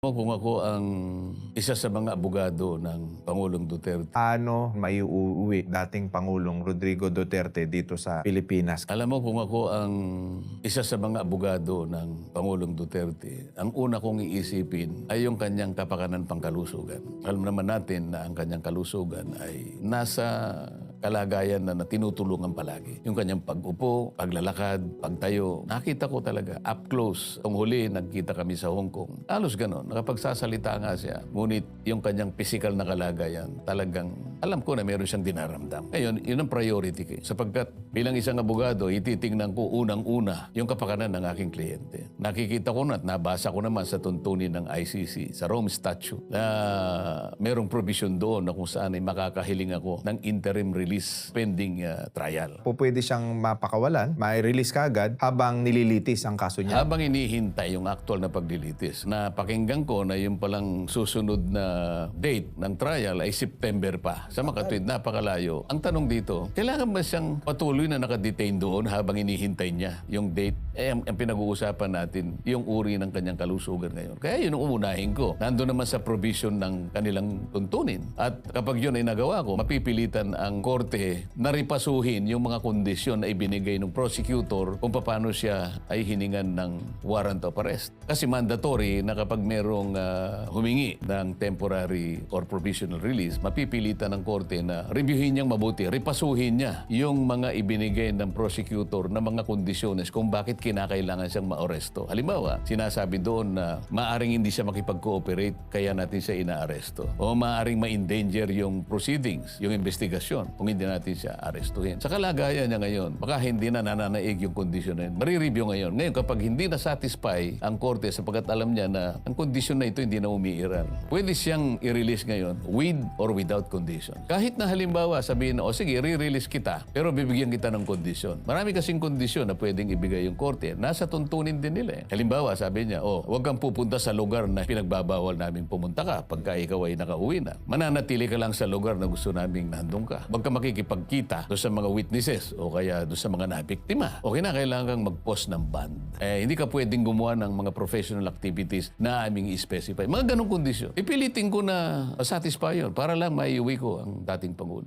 Kung ako ang isa sa mga abogado ng Pangulong Duterte, Paano maiuuwi dating Pangulong Rodrigo Duterte dito sa Pilipinas? alam mo kung ako ang isa sa mga abogado ng Pangulong Duterte, ang una kong iisipin ay yung kanyang kapakanan pangkalusugan. Alam naman natin na ang kanyang kalusugan ay nasa kalagayan na tinutulungan palagi. Yung kanyang pag-upo, paglalakad, pagtayo. Nakita ko talaga up close. Ang huli, nagkita kami sa Hong Kong. Halos ganon. Nakapagsasalita nga siya. Ngunit yung kanyang physical na kalagayan, talagang alam ko na meron siyang dinaramdam. Ngayon, yun ang priority ko. Sapagkat bilang isang abogado, ititingnan ko unang-una yung kapakanan ng aking kliyente. Nakikita ko na at nabasa ko naman sa tuntunin ng ICC, sa Rome Statute, na merong provision doon na kung saan ay makakahiling ako ng interim release pending trial. Pwede siyang mapakawalan, mai-release kaagad habang nililitis ang kaso niya. Habang inihintay yung actual na paglilitis, na pakinggan ko na yung palang susunod na date ng trial ay September pa. Sa makatwid, napakalayo. Ang tanong dito, kailangan ba siyang patuloy na nakadetain doon habang inihintay niya yung date? Ang pinag-uusapan natin, yung uri ng kanyang kalusugan ngayon. Kaya yun ang umunahin ko. Nandun naman sa provision ng kanilang tuntunin. At kapag yun ay nagawa ko, mapipilitan ang korte na ripasuhin yung mga kondisyon na ibinigay ng prosecutor kung paano siya ay hiningan ng warrant of arrest. Kasi mandatory na kapag merong humingi ng temporary or provisional release, mapipilitan ng korte na reviewin niyang mabuti, ripasuhin niya yung mga ibinigay ng prosecutor na mga kondisyones kung bakit kinakailangan siyang maaresto. Halimbawa, sinasabi doon na maaring hindi siya makipag-cooperate kaya natin siya inaaresto. O maaring ma-endanger yung proceedings, yung investigasyon kung hindi natin siya arestuhin. Sa kalagayan niya ngayon, baka hindi na nananaig yung kondisyon na yun. Marireview ngayon. Ngayon, kapag hindi na-satisfy ang korte sapagkat alam niya na ang kondisyon na ito hindi na umiiral, pwede siyang i-release ngayon with or without condition. Kahit na halimbawa sabihin na, o sige, re-release kita, pero bibigyan kita ng kondisyon. Marami kasing kondisyon na pwedeng ibigay yung korte. Nasa tuntunin din nila. Halimbawa, sabi niya, huwag kang pupunta sa lugar na pinagbabawal namin pumunta ka pagka ikaw ay nakauwi na. Mananatili ka lang sa lugar na gusto naming nandun ka. Huwag ka makikipagkita doon sa mga witnesses o kaya doon sa mga nabiktima. Okay na, kailangan kang mag-post ng bond. Hindi ka pwedeng gumawa ng mga professional activities na aming i-specify. Mga ganong kondisyon. Ipilitin ko na satisfy yun para lang maiuwi ko ang dating Pangulo.